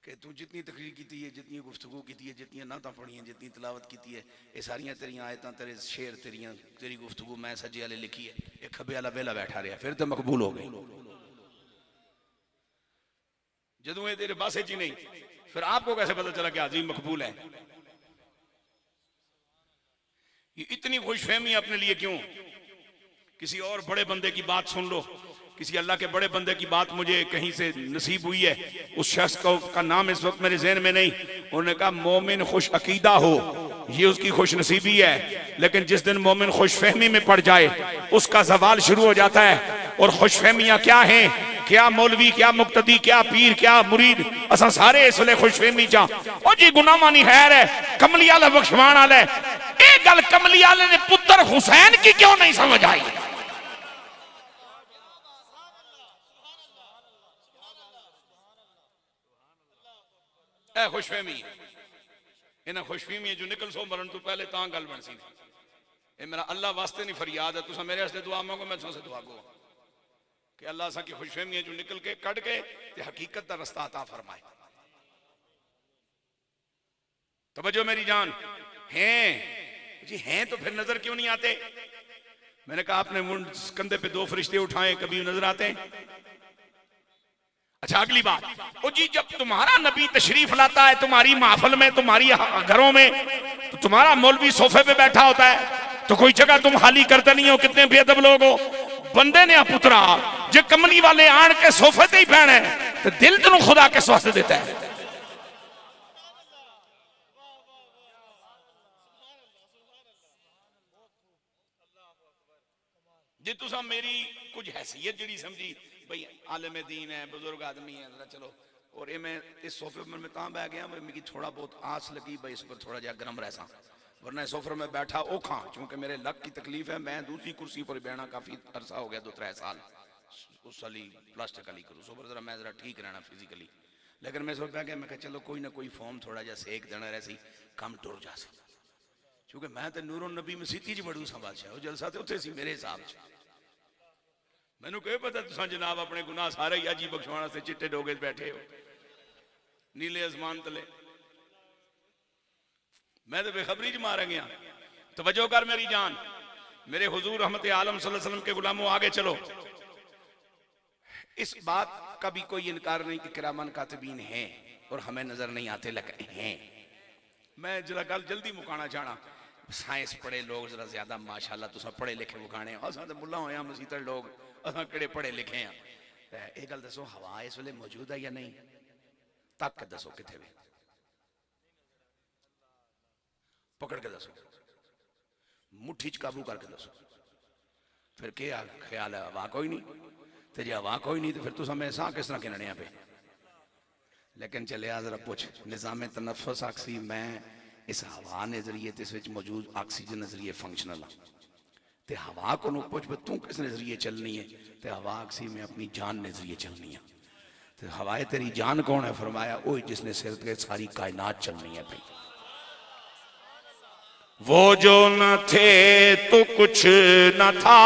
कि तू जितनी तकरीर की है, जितनी गुफ्तगू की है, जितनी नाता पढ़ी है, जितनी तिलावत की है, ये सारियां तेरियां आयतां, तेरे शेर, तेरी गुफ्तगू मैं सज्जे वाले लिखी है, एक खब्बे वाला वेला बैठा रहा, फिर तो मकबूल हो गई। जदों ये तेरे बासे च नहीं, फिर आपको कैसे पता चला कि हाजी मकबूल है? ये इतनी खुशफहमी अपने लिए क्यों? किसी और बड़े बंदे की बात सुन लो, किसी अल्लाह के बड़े बंदे की बात मुझे कहीं से नसीब हुई है, उस शख्स का नाम इस वक्त मेरे ज़हन में नहीं। उन्होंने कहा मोमिन खुश अकीदा हो, ये उसकी खुश नसीबी है, लेकिन जिस दिन मोमिन खुशफहमी में पड़ जाए उसका जवाल शुरू हो जाता है। और खुशफहमियां क्या हैं? क्या मौलवी, क्या मुक्तदी, क्या पीर, क्या मुरीद, असा सारे इसलिए खुशफहमी चा ओ जी गुनाह मानी खैर है, कमली वाला बख्शवान वाला है। एक गल कमली वाले ने पुत्र हुसैन की क्यों नहीं समझ आई? ए खुशफहमी, इन्हें खुशफहमी जो निकल सो मरण तो पहले ता गल बन सी। ये मेरा अल्लाह वास्ते नहीं फरियाद है, तुसा मेरे वास्ते दुआ मांगो, मैं तुसा दुआ गो कि अल्लाह सा की खुशफहमी जो निकल के कट के ते हकीकत का रास्ता अता फरमाए। तवज्जो मेरी जान, हैं जी हैं तो फिर नजर क्यों नहीं आते? मैंने कहा आपने कंधे पे दो फरिश्ते उठाए, कभी नजर आते हैं? अच्छा अगली बात, ओ जी जब तुम्हारा नबी तशरीफ लाता है तुम्हारी महफिल में, तुम्हारी घरों में, तो तुम्हारा मौलवी सोफे पे बैठा होता है, तो कोई जगह तुम खाली करते नहीं हो। कितने बेअदब लोग हो। बंदे ने पुत्रा जो कमली वाले आन के सोफे ते ही बहना है, तो दिल तेन खुदा किस वास्ते देता है? जी तुसा मेरी कुछ हैसियत जी समझी भाई आलम दीन है, बुजुर्ग आदमी है, चलो, और ये मैं इस सोफे पर मैं बह गया, मेरी थोड़ा बहुत आस लगी भाई इस पर थोड़ा जहा गर्म रहसा, वरना इस सोफे में बैठा औखा, क्योंकि मेरे लक की तकलीफ है। मैं दूसरी कुर्सी पर बैठना काफ़ी अरसा हो गया, 2-3 साल उस वाली प्लास्टिक वाली कुर्सी पर, जरा मैं जरा ठीक रहना फिजिकली। लेकिन मैं सोच गया, मैं चलो कोई ना कोई फॉर्म थोड़ा जहा सेक देना रह सी, कम टुर जा सी, क्योंकि मैं तो नूरो नबी मसीती च बड़ू सा बादशाह, वो जलसा तो उत्थे सी मेरे हिसाब से। मैनू क्या पता तुसा जनाब अपने गुनाह सारे ही अजी बख्शवाना से चिट्टे डोगे बैठे हो नीले आसमान तले, मैं तो बेखबरी च मारा गया। तवज्जो कर मेरी जान, मेरे हुजूर रहमत आलम सल्लल्लाहु अलैहि वसल्लम के गुलामों, आगे चलो। इस बात का भी कोई इनकार नहीं कि किरामन कातिबीन हैं और हमें नजर नहीं आते, लेकिन हैं। मैं जरा गल जल्दी मुकाना चाहना, साइंस पढ़े लोग जरा ज्यादा माशाल्लाह तुसा पढ़े लिखे मुकाने, असा तो मुला होया मसीतड़ लोग, असा किहड़े पढ़े लिखे हैं। ये गल दसो हवा इस वेले मौजूद है या नहीं? तक के दसो किथे वे, पकड़ के दसो, मुट्ठी च काबू करके दसो। फिर क्या ख्याल है? हवा कोई नहीं, तो जे हवा कोई नहीं तो फिर तुसा मैं साह किस तरह गिनने पे? लेकिन चले जरा पुछ निज़ाम तनफस आक्सी, मैं इस हवा ने जरिए इस मौजूद ऑक्सीजन नजरिए फंक्शनल हाँ, तो हवा को पुछ तू किस नजरिए चलनी है? तो हवा आक्सी में अपनी जान नजरिए चलनी है। तो हवाए तेरी जान कौन है? फरमाया वही जिसने सिर के सारी कायनात चलनी है भाई। वो जो न थे तो कुछ न था,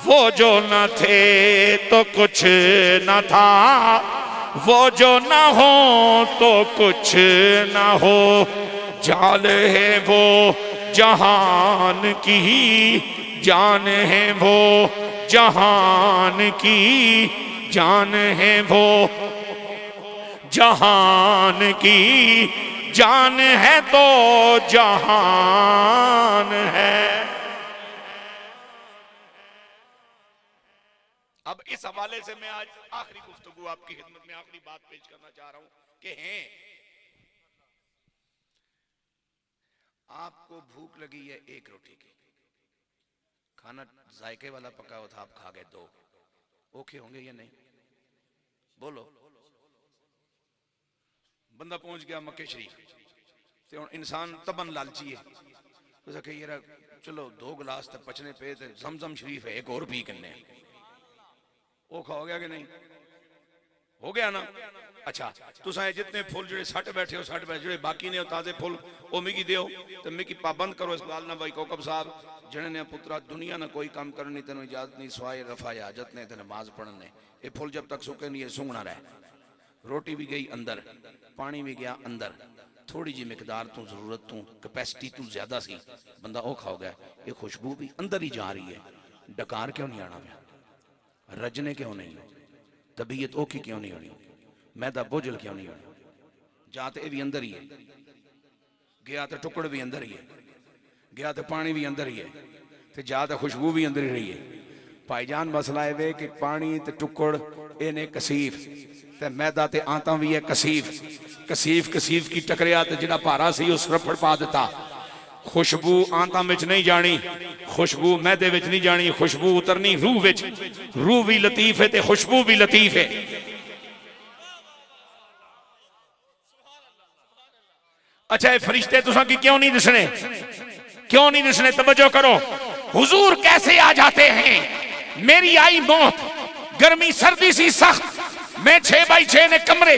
वो जो न थे तो कुछ न था, वो जो न हो तो कुछ न हो, जान है वो जहान की, जान है वो जहान की, जान है वो जहान की, जान है तो जहान है। अब इस हवाले से मैं आज आखिरी गुफ्तगू आपकी खिदमत में आखिरी बात पेश करना चाह रहा हूं कि हैं आपको भूख लगी है एक रोटी की, खाना जायके वाला पका हुआ था, आप खा गए दो, ओके होंगे या नहीं? बोलो। बंदा पहुंच गया मक्के शरीफ ते हुण इंसान तबन लालची है, तो आखे यार चलो 2 गिलास तो पचने पे, ते जमजम शरीफ है एक और पी कन्ने, वो खा गया कि नहीं? हो गया ना? अच्छा तुसा जितने फुल जो सट बैठे हो सट बैठे, जो बाकी ने ताजे फुल वो मिगी दियो, तो मिगी पाबंद करो इस गाल ना भाई कोकब साहब जने ने पुत्रा दुनिया ना कोई काम करनी तेन इजाजत नहीं सवाए रफा हाजत ने ते नमाज पढ़ने, ये फुल जब तक सूखे नहीं है सूंघना रहे। रोटी भी गई अंदर, पानी भी गया अंदर, थोड़ी जी मिकदार तू जरूरत तू कैपेसिटी तू ज्यादा सी, बंदा वो खाओ गया। ये खुशबू भी अंदर ही जा रही है, डकार क्यों नहीं आना पाया, रजने क्यों नहीं, तबीयत ओखी क्यों नहीं होनी, मैदा बोझल क्यों नहीं होनी? जाते भी अंदर ही है, गया तो टुकड़ भी अंदर ही है, गया तो पानी भी अंदर ही है, तो जा तो खुशबू भी अंदर ही रही है। भाईजान मसला है वे कि पानी ते टुकड़ इन्हें कसीफ ते मैदा ते आंता भी है कसीफ, कसीफ कसीफ की टकरिया ते जिहड़ा भारा सी उस रफड़ पा दिता। खुशबू आंता विच नहीं जानी, खुशबू मैदे विच नहीं जानी, खुशबू उतरनी रूह विच, रूह भी लतीफ है ते खुशबू भी लतीफ है। अच्छा ये फरिश्ते तुसा की क्यों नहीं दिसने, क्यों नहीं दिसने? तवज्जो करो, हुजूर कैसे आ जाते हैं। मेरी आई मौत, गर्मी सर्दी सी सख्त, मैं 6x6 ने कमरे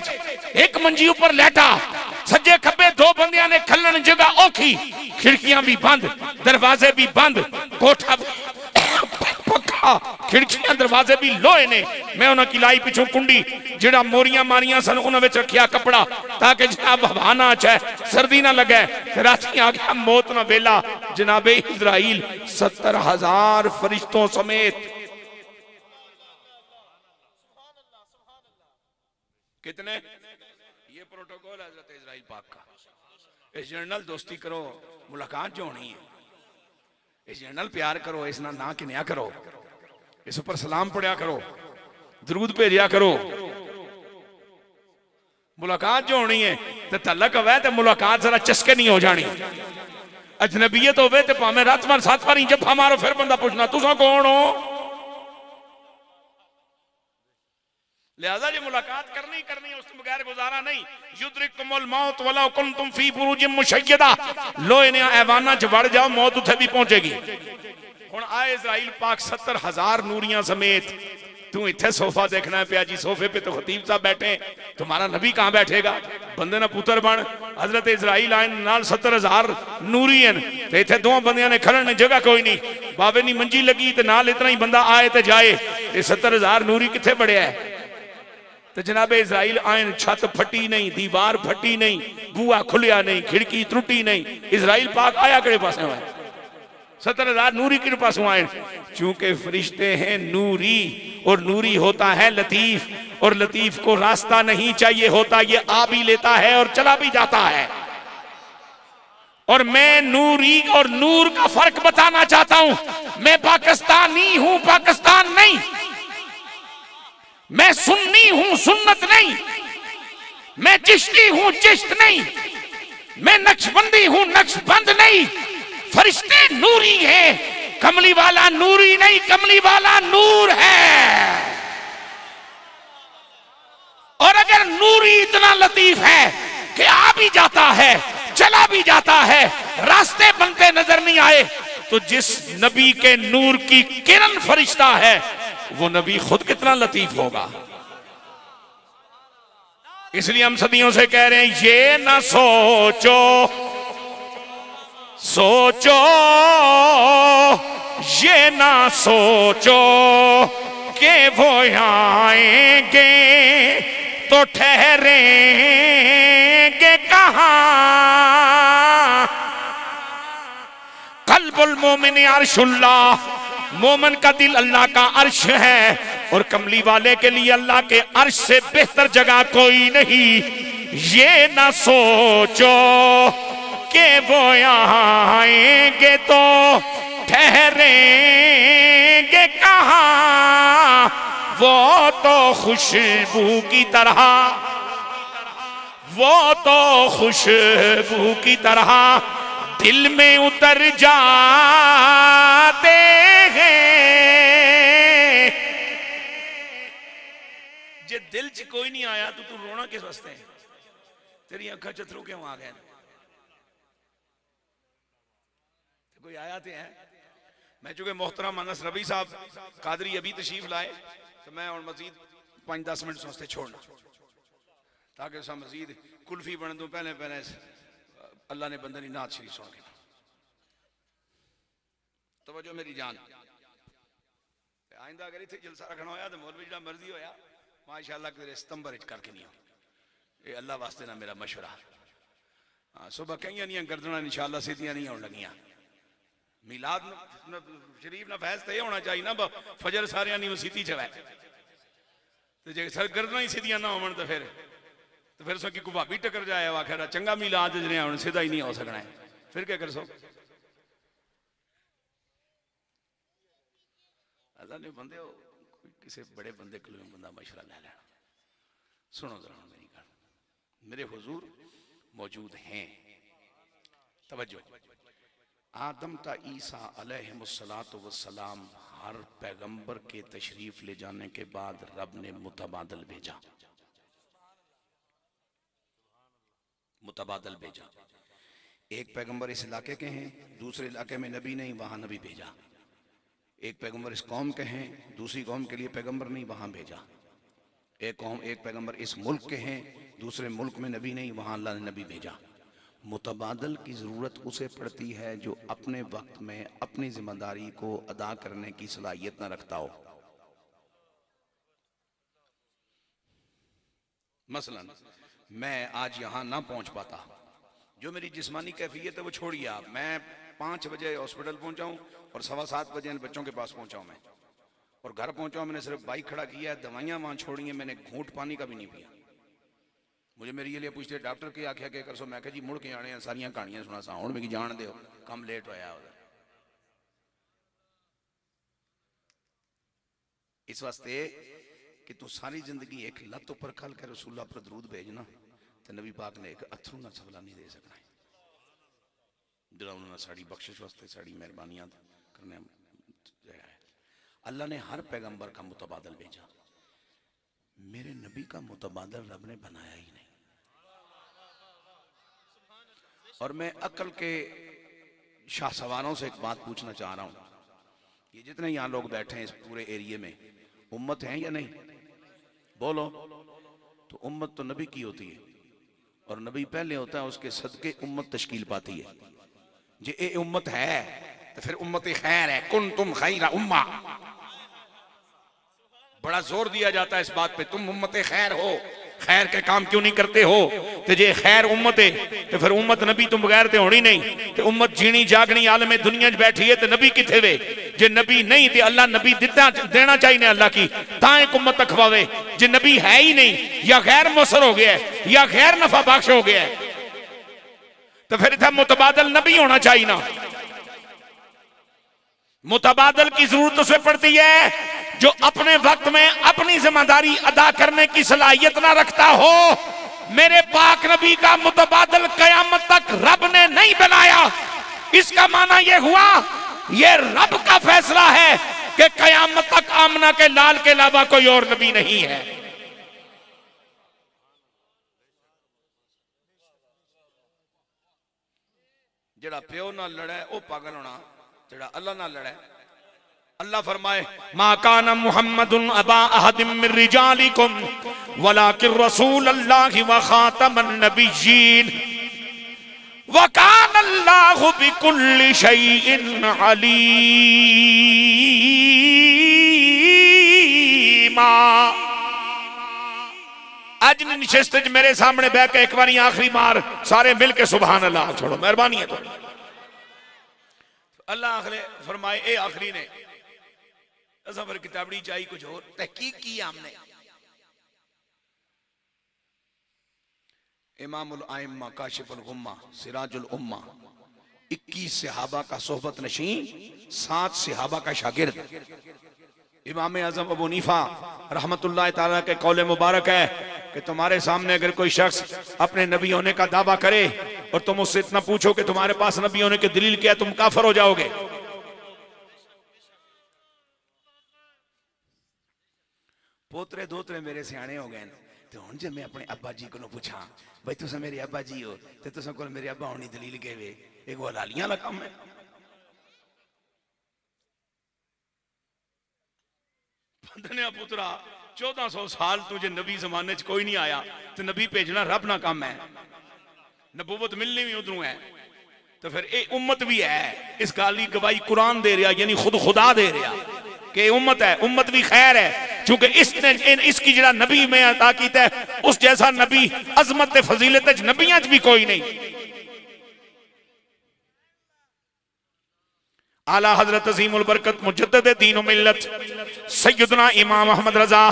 एक मंजी ऊपर लेटा, सज्जे खब्बे 2 बंदियां ने खलन जगह औखी, खिड़कियां भी बंद दरवाजे भी बंद, कोठा पक्का खिड़कियां दरवाजे भी लोहे ने। मैं उन्हें किलाई पिछू कुंडी जिहड़ा मोरियां मारियां सन उन्हां विच रखिया कपड़ा ताकि जनाब हवा ना आए, सर्दी ना लगे। राती आ गया मौत ना वेला, जनाबे इजराइल 70,000 फरिश्तों समेत। कितने? ये प्रोटोकॉल है हजरत इजराइल पाक का। इस जनरल दोस्ती करो, मुलाकात जो होनी है, इस जनरल प्यार करो, इस ना किन्या करो, इस ऊपर सलाम पढ़िया करो, दरूद भेजिया करो। मुलाकात जो होनी है तो तलक होवे तो मुलाकात जरा चस्के नहीं हो जानी। अजनबीयत होवे तो भावें रात भर 7 बार जफा मारो, फिर बंदा पूछना तुसा कौन हो। लिहाजा जो मुलाकात करनी करनी है, उसके बगैर गुजारा नहीं। युद्रिकुमुल मौत वलौ कुंतुम फी बुरूजिम मुशय्यदा, लोहे ने ऐवाना च वड़ जाओ, मौत उथे भी पहुंचेगी। हुण आए इजराइल पाक 70,000 नूरियां समेत, तू इथे सोफा देखना है पिया जी, सोफे पे तो खतीब साहब बैठे, तुम्हारा नबी कहां बैठेगा? बंदे ना पुत्र बन। हजरत इजराइल आए नाल 70,000 नूरी हैं, ते इथे 2 बंदियां ने खड़न ने जगह कोई नहीं, बाबे नी मंजी लगी ते नाल इतना ही बंदा आए ते जाए, ये 70,000 नूरी किथे बड़िया है? तो जनाबे इजराइल आयन, छत फटी नहीं, दीवार फटी नहीं, बुआ खुलिया नहीं, खिड़की त्रुटी नहीं, इजराइल पाक आया किहड़े पासे है? 70,000 नूरी किहड़े पासों आए? चूंकि फरिश्ते हैं नूरी, और नूरी होता है लतीफ, और लतीफ को रास्ता नहीं चाहिए होता, ये आ भी लेता है और चला भी जाता है। और मैं नूरी और नूर का फर्क बताना चाहता हूं। मैं पाकिस्तानी हूं, पाकिस्तान नहीं। मैं सुन्नी हूं, सुन्नत नहीं। मैं चिश्ती हूं, चिश्त नहीं। मैं नक्शबंदी हूं, नक्शबंद नहीं। फरिश्ते नूरी हैं, कमली वाला नूरी नहीं, कमली वाला नूर है। और अगर नूरी इतना लतीफ है कि आ भी जाता है, चला भी जाता है, रास्ते बनते नजर नहीं आए, तो जिस नबी के नूर की किरण फरिश्ता है, वो नबी खुद कितना लतीफ होगा। इसलिए हम सदियों से कह रहे हैं, ये ना सोचो सोचो, ये ना सोचो कि वो आएंगे तो ठहरेंगे कहां। कल्बुल मोमिन अर्शुल्लाह, मोमन का दिल अल्लाह का अर्श है, और कमली वाले के लिए अल्लाह के अर्श से बेहतर जगह कोई नहीं। ये ना सोचो कि वो यहाँ आएंगे तो ठहरेंगे कहां। वो तो खुशबू की तरह, वो तो खुशबू की तरह दिल में उतर जाते हैं। जे दिल च कोई नहीं आया तो तू रोना किस वास्ते है? तेरी अखा चथरू क्यों आ गए? कोई आया तो है? मैं चूंकि मोहतरम अनस रबी साहब कादरी अभी तशरीफ लाए तो मैं और मजीद 5-10 मिनट वास्ते छोड़ना ताकि उस मजीद कुल्फी बन दूं। पहले पहले अल्लाह ने बंदे की नात शरीफ सुन के तवज्जो मेरी जान। आइंदा अगर इतने जलसा रखना होया तो मौलवी जिहड़ा मर्जी होया माशाअल्लाह तेरे सितंबर करके नहीं हो। ये अल्लाह वास्ते ना मेरा मशवरा। हाँ सुबह कई नहीं गर्दना इंशाअल्लाह सीधियां नहीं होने लगियां। मिलाद शरीफ ना फैज तो होना चाहिए ना फजर सारे नहीं सीधी चला तो जे गर्दना ही सीधियां ना हो तो फिर सो कि भाभी टकर जाए आखिर चंगा मिलाद जिन्हें हम सीधा ही नहीं हो सकना है फिर क्या कर सो। अल्लाह ने बंदे किसी बड़े बंदे को बंदा मशवरा ले लेना। सुनो जरा मेरी गल, मेरे हुजूर मौजूद हैं। तवज्जो, आदम ता ईसा अलैहिमुस्सलातु वस्सलाम हर पैगंबर के तशरीफ ले जाने के बाद रब ने मुतबादल भेजा। मुतबादल भेजा। एक पैगंबर इस इलाके के हैं, दूसरे इलाके में नबी नहीं, वहां नबी भेजा। एक पैगंबर इस कौम के हैं, दूसरी कौम के लिए पैगंबर नहीं, वहां भेजा। एक पैगंबर इस मुल्क के हैं, दूसरे मुल्क में नबी नहीं, वहां अल्लाह ने नबी भेजा। मुतबादल की ज़रूरत उसे पड़ती है जो अपने वक्त में अपनी जिम्मेदारी को अदा करने की सलाहियत न रखता हो। मसलन मैं आज यहाँ ना पहुँच पाता, जो मेरी जिस्मानी कैफियत है वो छोड़िए आप। मैं 5 बजे हॉस्पिटल पहुँचा हूँ और 7:15 बजे इन बच्चों के पास पहुँचा हूँ मैं, और घर पहुँचा हूँ, मैंने सिर्फ बाइक खड़ा किया है, दवाइयाँ वहाँ छोड़ी हैं, मैंने घूंट पानी का भी नहीं पिया। मुझे मेरी ये लिए पूछते डॉक्टर की आख्या क्या कर सो, मैं जी मुड़ के आने सारिया कहानियां सुना सा, हूँ मेरी जान दो कम लेट होया उधर। इस वास्ते कि तू सारी जिंदगी एक लत उपर खल के रसूला पर दरूद भेजना तो नबी पाक ने एक अथरू ना सवला नहीं दे सकना है जो उन्होंने साड़ी बख्शिश वास्ते साड़ी मेहरबानियां करने है। अल्लाह ने हर पैगंबर का मुतबादल भेजा, मेरे नबी का मुतबादल रब ने बनाया ही नहीं। और मैं अक्ल के शाहसवारों से एक बात पूछना चाह रहा हूं, ये जितने यहाँ लोग बैठे हैं इस पूरे एरिया में उम्मत हैं या नहीं? बोलो। तो उम्मत तो नबी की होती है और नबी पहले होता है, उसके सदके उम्मत तश्कील पाती है। जे ए उम्मत है तो फिर उम्मत खैर है, कुन तुम खैरा उम्मा। बड़ा जोर दिया जाता है इस बात पे, तुम उम्मत खैर हो, खैर के काम क्यों नहीं करते हो? तो जे खैर उम्मत है तो फिर उम्मत नबी तुम बगैर ते होनी नहीं। तो उम्मत जीनी जागनी आलम दुनिया च बैठी है तो नबी किथे वे? जे नबी नहीं तो अल्लाह नबी देना चाहिए अल्लाह की ता एक उम्मत अखवावे। जे नबी है ही नहीं, या गैर मुसर हो गया है या गैर नफा बख्श हो गया है, तो फिर इतना मुतबादल नबी होना चाहिए ना। मुतबादल की जरूरत उसे पड़ती है जो अपने वक्त में अपनी जिम्मेदारी अदा करने की सलाहियत ना रखता हो। मेरे पाक नबी का मुतबादल कयामत तक रब ने नहीं बनाया। इसका माना यह हुआ यह रब का फैसला है कि कयामत तक आमना के लाल के अलावा कोई और नबी नहीं है। जेड़ा प्यो ना लड़े वो पागल होना, जेड़ा अल्लाह ना लड़े। अल्लाह फरमाए मा काना मुहम्मदुन अबा अहदिम मिन रिजालिकुम वलाकिन रसूल अल्लाह व खातमन नबिय्यीन व काना अल्लाहु बिकुल्लि शैइन अलीमा। आज निश्चित मेरे सामने बैठ के एक बार आखिरी बार सारे मिल के सुभान अल्लाह छोड़ो, मेहरबानी है। तो अल्लाह आखिरी फरमाए ए आखिरी ने असा फिर किताबड़ी चाहिए कुछ और तहकीक की हमने। इमामुल आइम्मा काशिफुल गुम्मा सिराजुल उम्मा 21 सहाबा का सोहबत नशीं, 7 सहाबा का शागिर्द। इमाम आजम अबू हनीफा रहमतुल्लाह ताला के कौले मुबारक है कि तुम्हारे सामने अगर कोई शख्स अपने नबी होने का दावा करे और तुम उससे इतना पूछो कि तुम्हारे पास नबी होने की दलील क्या है, तुम काफिर हो जाओगे। पोतरे दोतरे मेरे सियाने हो गए, तो हुण जे मैं अपने अब्बा जी को पूछा भाई तुस मेरे अब्बा जी हो तो तुस को मेरे अब्बा होनी दलील के वे, एक वो लालियां वाला काम है। धनिया पुत्रा 1400 साल तुझे नबी जमाने च कोई नहीं आया, तो नबी भेजना रब ना काम है, नबूवत मिलनी भी उधरों है, तो फिर ये उम्मत भी है। इस गाल की गवाही कुरान दे रहा, यानी खुद खुदा दे रहा कि उम्मत है, उम्मत भी खैर है, क्योंकि इसने इसकी जरा नबी में अता कीता है उस जैसा नबी अजमत फजीलत नबियां च भी कोई नहीं। आला हजरत अजीमुल बरकत मुजद्दिद दीन व मिल्लत सैयदना इमाम अहमद रजा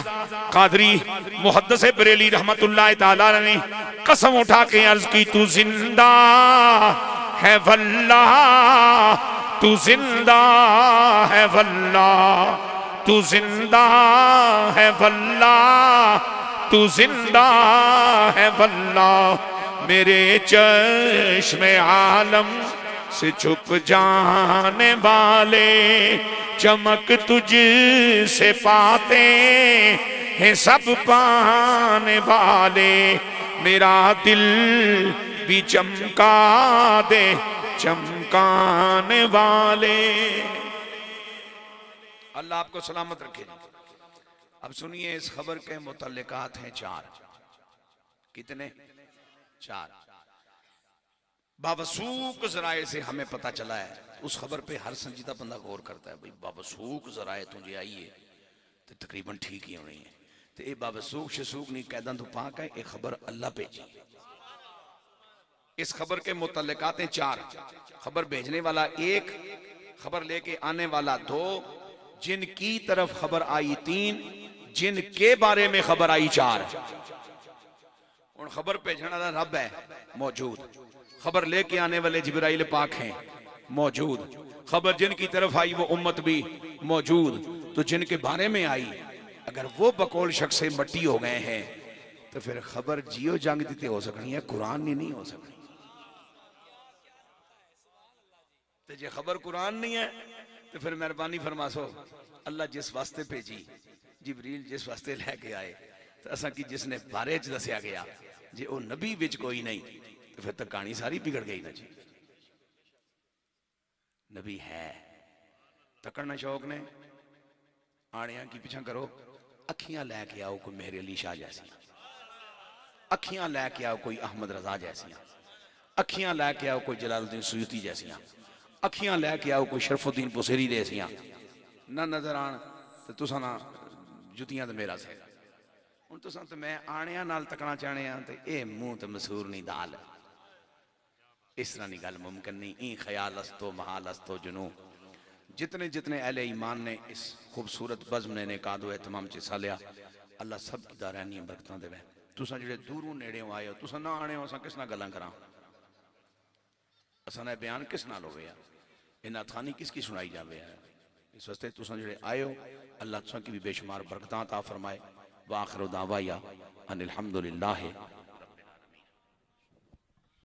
कादरी मुहद्दिस बरेली रहमतुल्लाह तआला ने कसम उठा के अर्ज की, तू जिंदा है वल्लाह, तू जिंदा है वल्लाह, तू जिंदा है वल्लाह, तू जिंदा है वल्लाह। मेरे चश्मे आलम से छुप जाने वाले चमक तुझ से पाते हैं सब पाने वाले, मेरा दिल भी चमका दे चमकाने वाले। अल्लाह आपको सलामत रखे। अब सुनिए, इस खबर के मुतल्लिकात हैं 4। कितने? 4। बावसूक जराए से हमें पता चला है, उस खबर पे हर संजीदा बंदा गौर करता है, भाई बावसूक जराए तुझे आई है तो तकरीबन ठीक ही होनी है। तो ये बावसूक शसूक नहीं, कैदा तो पाक है, एक खबर अल्लाह भेजी। इस खबर के मुतल्लिकात 4, खबर भेजने वाला 1, खबर लेके आने वाला 2, जिनकी तरफ खबर आई 3, जिनके बारे में खबर आई 4। और खबर भेजने वाला रब है मौजूद, खबर लेके आने वाले जिब्राइल पाक हैं मौजूद, खबर जिनकी तरफ आई वो उम्मत भी मौजूद। तो जिनके बारे में आई अगर वो बकौल शख्स से मट्टी हो गए हैं तो फिर खबर जियो जंग दी हो सकनी है, कुरान नहीं हो सकनी। तो जे खबर कुरान नहीं है तो फिर मेहरबानी फरमासो, अल्लाह जिस वास्ते भेजी, जिब्रील जिस वास्ते लैके आए, तो असा की जिसने बारे च दसिया गया, जे वो नबी विच कोई नहीं तो फिर तो कहानी सारी बिगड़ गई ना जी। नबी है, तकड़ना शौक ने आनिया की पीछा करो, अखियां लैके आओ कोई मेहर अली शाह जैसी, अखियां लैके आओ कोई अहमद रजा जैसियां, अखियां लैके आओ कोई जलालुद्दीन सुयूती जैसियां, अखियां लैके आओ कोई शरफुद्दीन बुसेरी जैसियां ना नजर आन तो तुसा ना जुतियां तो मेरा से। हुण तुसा तो मैं आनिया नाल तकना चाहने तो ये मुंह तो मसूर नहीं दाल, इस तरह की गल मुमकिन नहीं। ई ख्याल अस्तो महाल अस्तो जुनू। जितने जितने अहले ईमान ने इस खूबसूरत बज़्म ने कादो एहतमाम च हिस्सा लिया, अल्लाह सब की दारानियां बरकतां देवे। तुसा जिहड़े दूरों नेड़े आए हो, तुसा ना आने हो, असां किस नाल गल्लां करां, असां दा बयान किस नाल होवे, इन्हां थानी किसकी सुनाई जावे। इस वास्ते तुसा जिहड़े आए हो, अल्लाह तुसा की भी बेशुमार बरकतां अता फरमाए। व आखिर दावाया अनिल हम्दुलिल्लाह